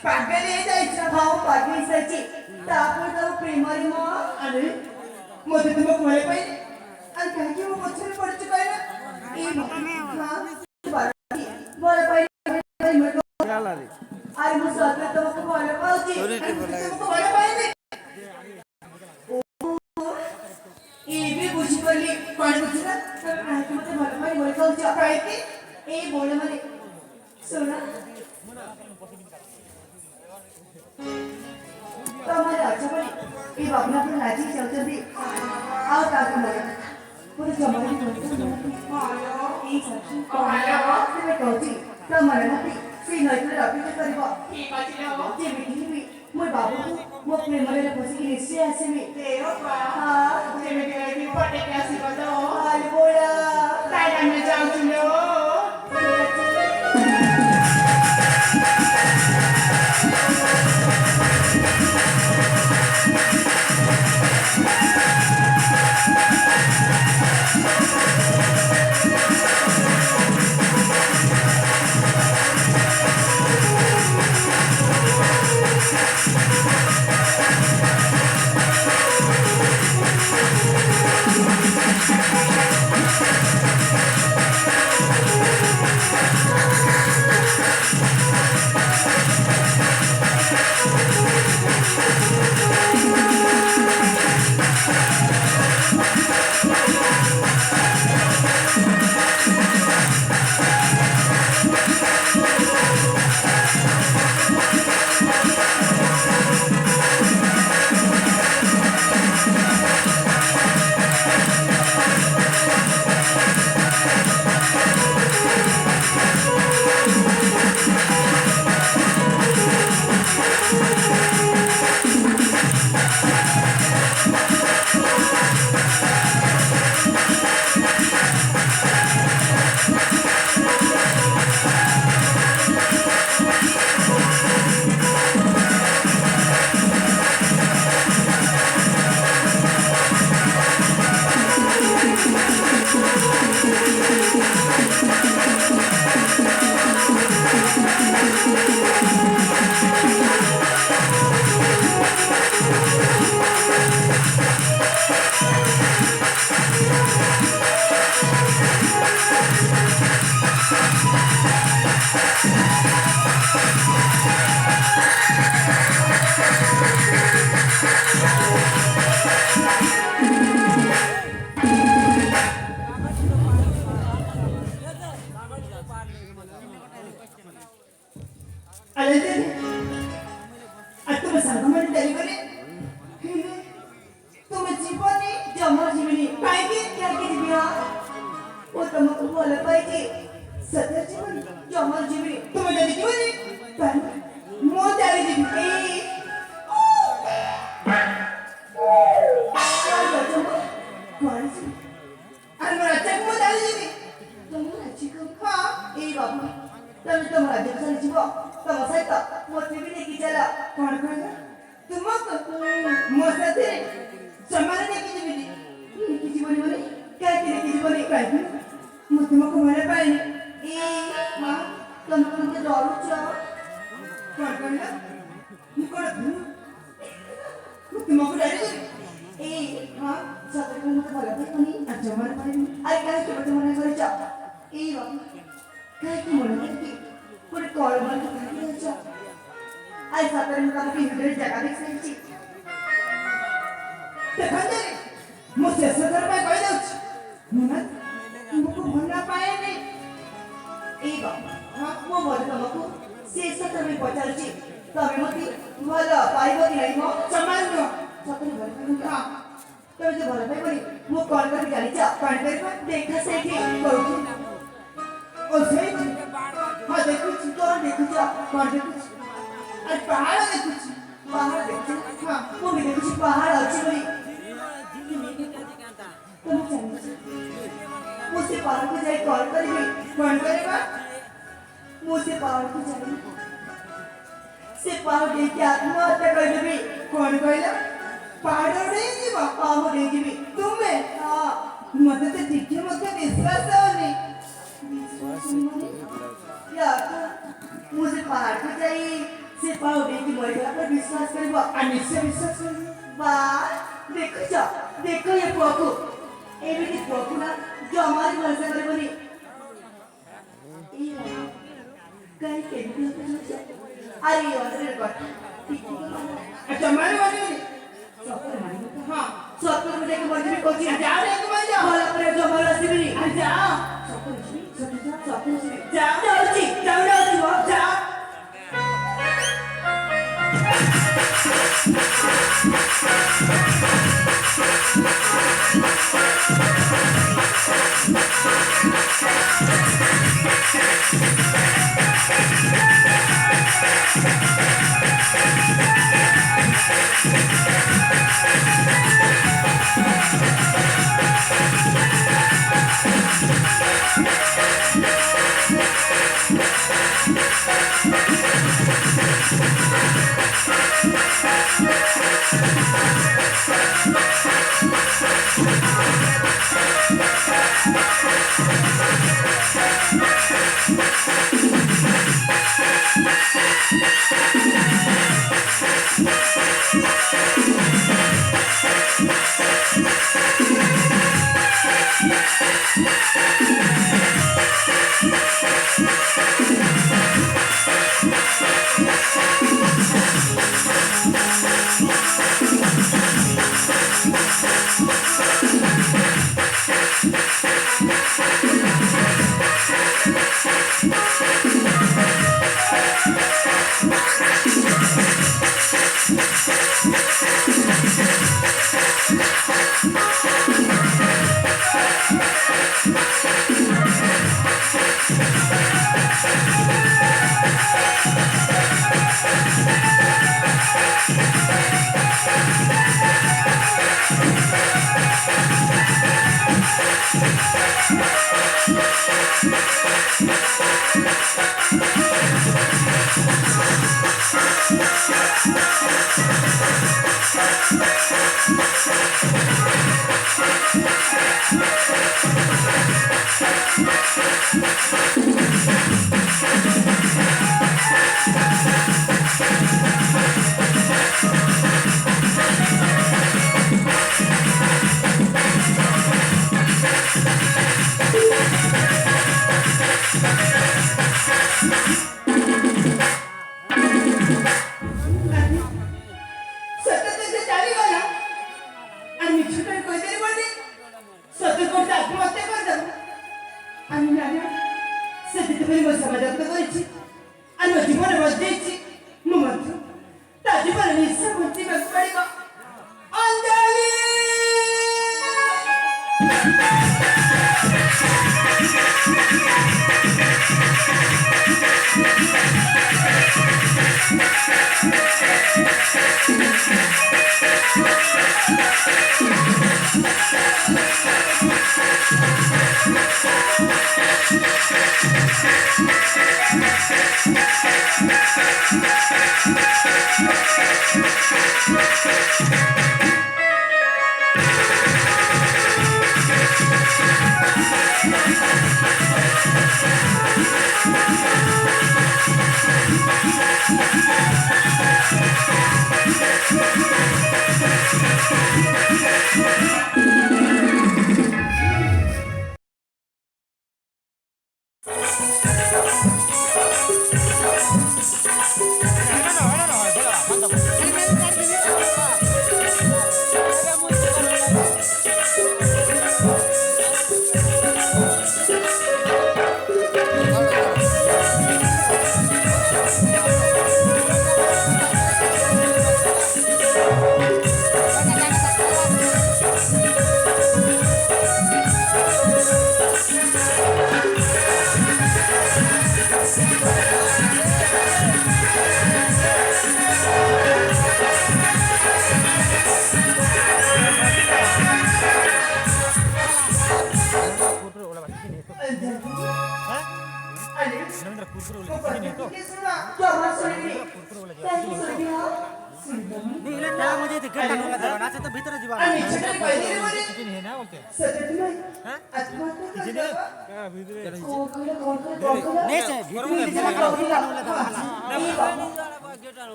ପାଗେଳି ହେଇଯାଇଛ। ହଁ ପାଗେଳି ସାଇଛି ତାପରେ ତାକୁ ପ୍ରେମରେ ମୋ ଆରେ ମୋତେ ତୁମ କୁଆଡ଼େ ପାଇଲେ ଆଉ କାହିଁକି ମୋ ପଛରେ ପଡ଼ିଛୁ କହିଲ? ଏଇ ହଁ ଭଲ ପାଇଲି ଆରେ ମୁଁ ସତରେ ତମକୁ ଭଲ ପାଉଛି ତୁମକୁ ଭଲ ପାଇଲି ଏବେ ବୁଝିପାରିଲି କ'ଣ ବୁଝିଲ? ତମେ କାହିଁକି ମତେ ଭଲ ପାଇ ଭଲ ପାଉଛ କାହିଁକି? ଏଇ ବୋଳ ମାନେ ଶୁଣ ତମର ଅଛ ବୋଲି ଏଇ ବାବୁନାକୁ ରାଜି ଚାହୁଁଛନ୍ତି ଆଉ ତାକୁ ମନେ ମୋର ଜମାରେ ବି ଏଇ ଶାଶୁ ତେବେ କହୁଛି ତ ମନେ ମତେ ସେଇ ନଈକୂଳରେ ଅପେକ୍ଷା କରିବ ଠିକ୍ ଅଛି ଲୋ। ଯେମିତି ବି ମୋ ବାବୁକୁ ମୋ ପ୍ରେମରେ ବସିକି ନିଶ୍ଚୟ ଆସିବି ଯେମିତି ହେଲେ ପଟେଇକି ଆସିବ ତ। ବୋଳା ତାହେଲେ ଆମେ ଯାଉଛୁ ଲୋ। ଆରେ ତୁମ ସାଙ୍ଗମାନେ ଚାଲିଗଲେ ତୁମେ ଯିବନି ଜମା ଯିବିନି କାହିଁକି? କାହିଁକି ଯିବି ଓ ତମକୁ ଭଲ ପାଇଛି ସତରେ ଯିବନି ଜମା ଯିବିନି ତୁମେ ଯଦି ଯିବନି ତାହେଲେ ମୁଁ ଚାଲିଯିବି। ଏଇ କୁଆଡ଼େ ଯିବି ଆରେ ମୋ ରାଜାକୁ ମୁଁ ଚାଲିଯିବି। ତମ ରାଜିକୁ ହଁ ଏଇ ବାବୁ ତମେ ତମ ରାଜ୍ୟକୁ ଚାଲିଯିବ ତମ ସହିତ ମୋତେ ବି ନେଇକି ଚାଲ କ'ଣ କହିଲ? ତୁମକୁ ମୋ ସାଥିରେ ସମାନ ନେଇକି ଯିବିନି। ନେଇକି ଯିବନି ମାନେ କାହିଁକି ନେଇକି ଯିବନି କାହିଁକି? ମୁଁ ତୁମକୁ ଭଲ ପାଇନି। ମା ତମେ କଣ ମତେ ଡରୁଛ କ'ଣ କହିଲ? ମୁଁ କ'ଣ ମୁଁ ତୁମକୁ ଡରିଯିବି? ହଁ ସତରେ କଣ ମତେ ଭଲ ପାଇବନି ଆଉ ଜମାରୁ ପାରିବିନି। ଆରେ କାହିଁକି ମତେ ମନେ କରିଛ ବାବୁ କାହିଁକି ମନେ କରିକି ଗୋଟେ କଳ ମାରିକି କାହିଁକି ଅଛ ଆରେ ସତରେ ମୁଁ ତମକୁ ହୃଦୟରେ ଜାଗା ଦେଖାଇଛି ଦେଖନ୍ତୁ ମୁଁ ଶେଷ ଥର ପାଇଁ କହିଦେଉଛି ମୁଁ ନା ତୁମକୁ ଭଲ ପାଏନି। ବାବୁ ମୁଁ ବୋଧେ ତମକୁ ଶେଷ ଥର ପାଇଁ ପଚାରୁଛି ତମେ ମତେ ଭଲ ପାଇବ କି ନାହିଁ ମୋ ସମାନ ନୁହଁ। ସତରେ ଭଲ ପାଇବ ହଁ ତମେ ଯଦି ଭଲ ପାଇବନି ମୁଁ କଣ କରିବି ଜାଣିଛ କ'ଣ କରିବା? ଦେଖା ସେଇଠି କହୁଛି ଓ ସେଇଠି ହଁ ଦେଖୁଛି। କଣ ଦେଖୁଛ କ'ଣ ଦେଖୁଛି? ଆରେ ପାହାଡ଼ ଦେଖୁଛି। ପାହାଡ଼ ଦେଖୁଛ ହଁ ମୁଁ ବି ଦେଖୁଛି ପାହାଡ଼ ଅଛି ବୋଲି ତମେ ଜାଣିଛ ମୁଁ ସେ ପାହାଡ଼କୁ ଯାଇ କଣ କରିବି କ'ଣ କରିବା? ମୁଁ ସେ ପାହାଡ଼କୁ ଯାଇ ସେ ପାହାଡ଼ ଦେଇକି ଆତ୍ମହତ୍ୟା କରିଦେବି କ'ଣ କହିଲ? ପାହାଡ଼ ଉଡ଼େଇଯିବ? ମୁଁ ଦେଇଯିବି ତୁମେ ହଁ ମୋତେ ତ ଟିକେ ମଧ୍ୟ ବିଶ୍ୱାସ ହଉନି। ମୁଁ ସେ ପାହାଡ଼କୁ ଯାଇ से पाओ देखी मरिगला पर विश्वास करबो आ निश्चय विश्वास करियो वाह देखो ये पोकु एमिति पोकु ना जो हमारी भरोसा करबोनी ई कहीं केमिति होते अरे अरे गट ठीक अच्छा मारे वाली सफर मानी हां सफर में लेके मंदिर को जी जाओ रे के मर जाओ बोला पर जो बोला सिबरी आ जाओ सफर जाओ जाओ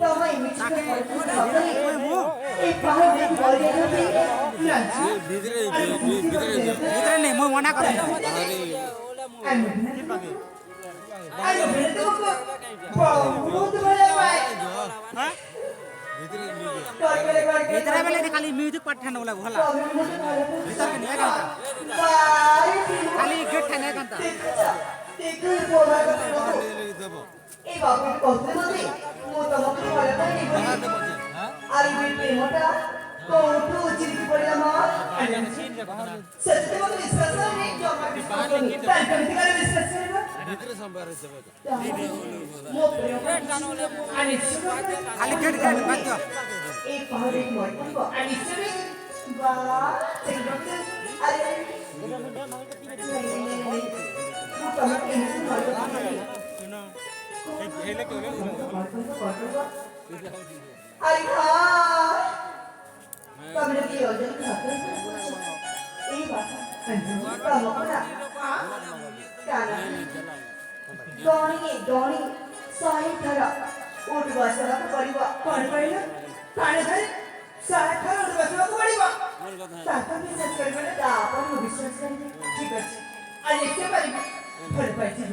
তোমায় মিছিলে ভাবনি এই পাহাড়ে বলে যাবে না ভিতরে নেই মই মনা করে আরে বেরে তো বহুত ভালো ভাই হ্যাঁ করে ভিতরে বেলে খালি মিউজিক পাঠানো বলে ভলা ভিতরে নিয়ে গান্তা খালি গেট ঠানে গান্তা দেখুন বলা কথা এই বাবু কত বলি মো তোমাকে বলে পারি আর এই প্রেমটা কোটু চিরকি পড়লা মা সত্যি বলে বিশ্বাস নেই জমা বিশ্বাস নেই তাই কবিতা করে বিশ্বাস করব ভিতরে সম্ভার যাবে মো প্রেম আরে খালি গেট গেট বাদ এই পাহাড়ে ময় করব আরে শুনি বা দেখতে আরে মো তোমাকে এনে ময় করব আরে ভাই তোমরা কি ওজন খাতে এই বাবা তোমরা কানা দনি সাই ধরা উঠ বসরা পড়িব কোন কইল কানে ধরে সারা খাওয়া বসବାକୁ ପଡିବ তারপর বিশ্বাস করবে না তারপর বিশ্বাস করবে ঠিক আছে আর দেখতে পারিব ଭଲ ପାଇଛି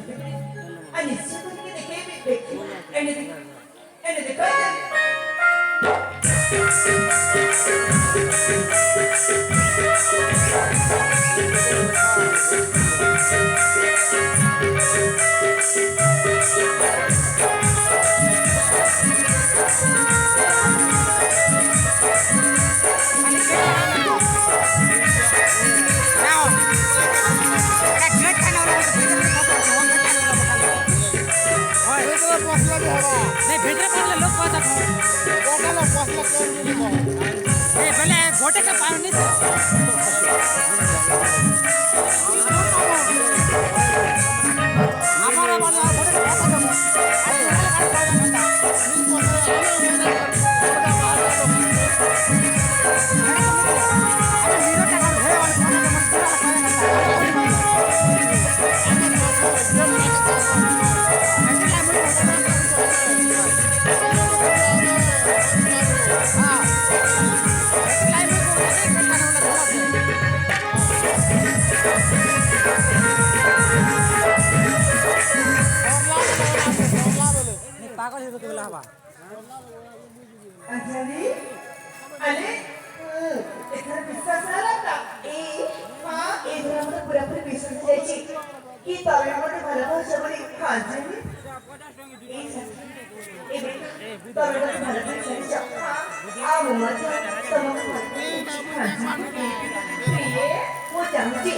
আর নিশ্চয় করে দেখেবি দেখি এনে দেখ गोटे का पानी हमारा वाला पागल है तो बोला हवा अंजलि अरे এখানে বিশ্বাস না লাগতা এই এই ধরে আমাদের পুরোপুরি বিশ্বাস যাইছি কি তবে আমাদের ভালোবাসা বলে अंजलि এই তবে আমাদের ভালোবাসা যাইছি আমার মত তোমাকে প্রিয়ে ମୁଁ ଚାହୁଁଛି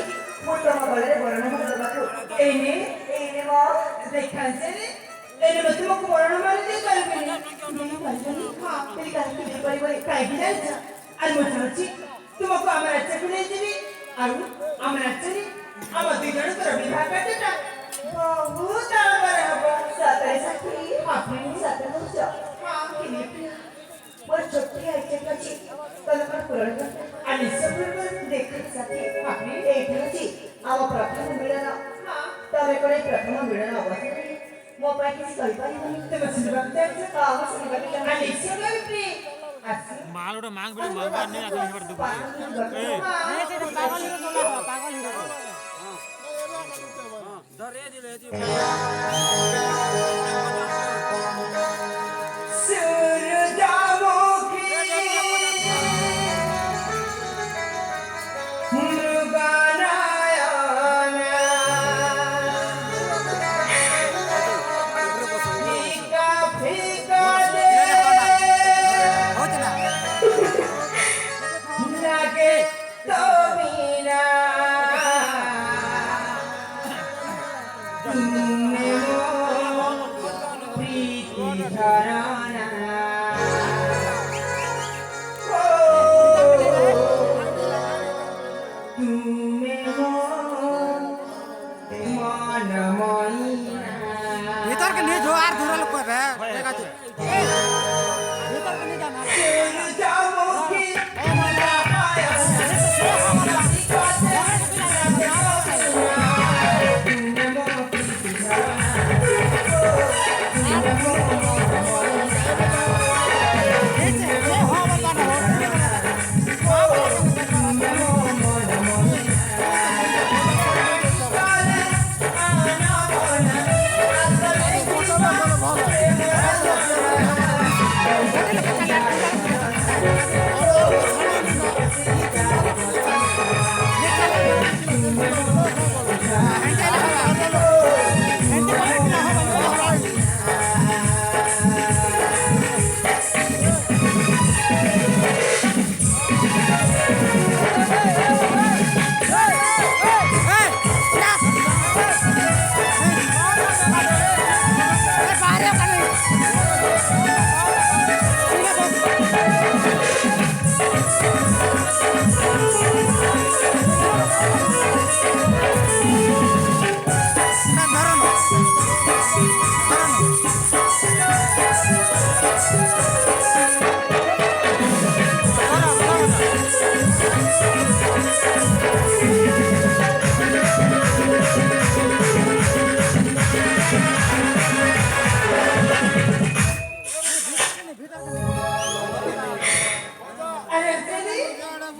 ମୁଁ ତମ ଗଳରେ ବର୍ଣ୍ଣନା ଦେବାକୁ ଏଇନେ ମୋ ଦେଖ अंजलि ଏନେ ମତେ ମୋ କୋରଣ ମାରି ଦେଇ ପାରିବିନି କାହିଁକି ଦେଇପାରିବନି କାହିଁକି ଜାଣିଛ ଆରେ ମୁଁ ଚାହୁଁଛି ତୁମକୁ ଆମ ରାଜ୍ୟକୁ ନେଇଯିବି ଆଉ ଆମ ରାଜ୍ୟରେ ଆମ ଦୁଇ ଜଣଙ୍କର ବିବାହ କାର୍ଯ୍ୟଟା ବହୁତ ଆଡ଼ମ୍ବର ହବ ସତରେ ସାଥୀ ହଁ ସତ କହୁଛ କିନି ମୋର ଛୋଟିଆ ଆଇଟେମ୍ ଅଛି ତମେ କ'ଣ ପୂରଣ କରିବ ଆଉ ନିଶ୍ଚୟ ପୂର୍ବରୁ ଦେଖ ସାଥୀ ଏଇଠି ଅଛି ଆମ ପ୍ରଥମ ମିଳନ ତମେ କ'ଣ ଏଇ ପ୍ରଥମ ମିଳନ ଅବସରରେ ମୋ ପାଇଁ କିଛି କହିପାରିବନି ତୁମେ ଶୁଣିବାକୁ ଚାହୁଁଛ ହଁ ମୁଁ ଶୁଣିବାକୁ ଆଉ ଚାହୁଁଛି ନିଶ୍ଚୟ କହିବି ଆସି माल उड़ा मांग बड़ी मांगा नहीं आदमी पर दुबई नहीं से पागल हीरो बोला हवा पागल हीरो दरे दिले जी सूरजमुखी मृगनयना फीका दे होत ना लगे तो बिना तुमने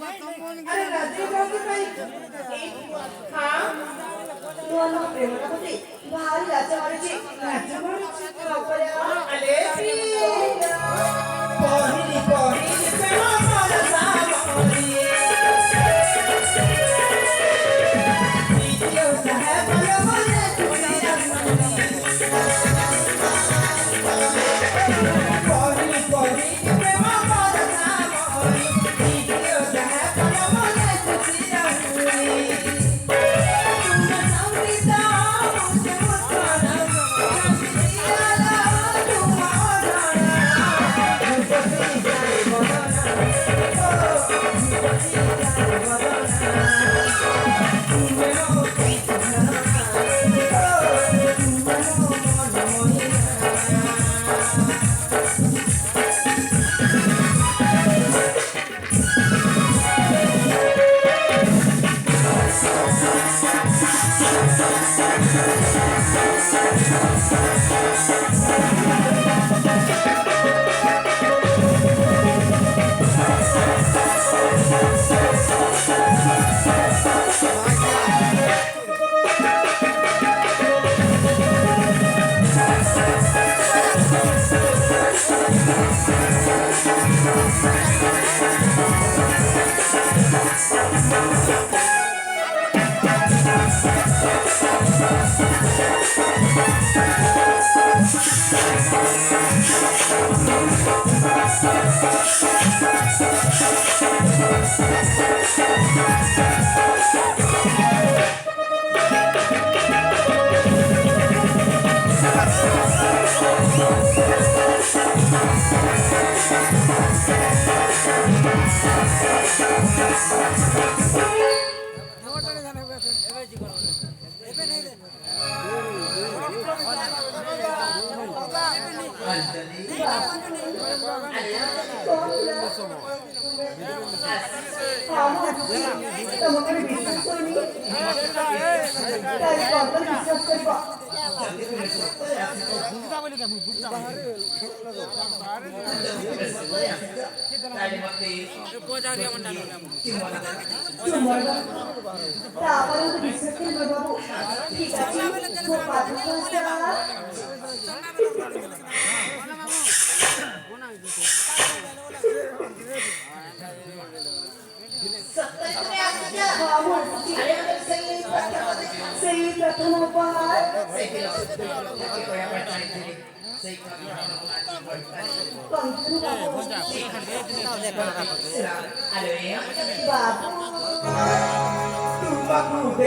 अरे रात्री रात्री काही हा नवा नवा प्रेमाला होते भारी लाचावाडीची अरे पहिली पहिली प्रेम मला सामोरी इतियो साहेब मला बोले तुझी पहिली पहिली प्रेम मला सामोरी इतियो साहेब मला बोले तुझी Babu,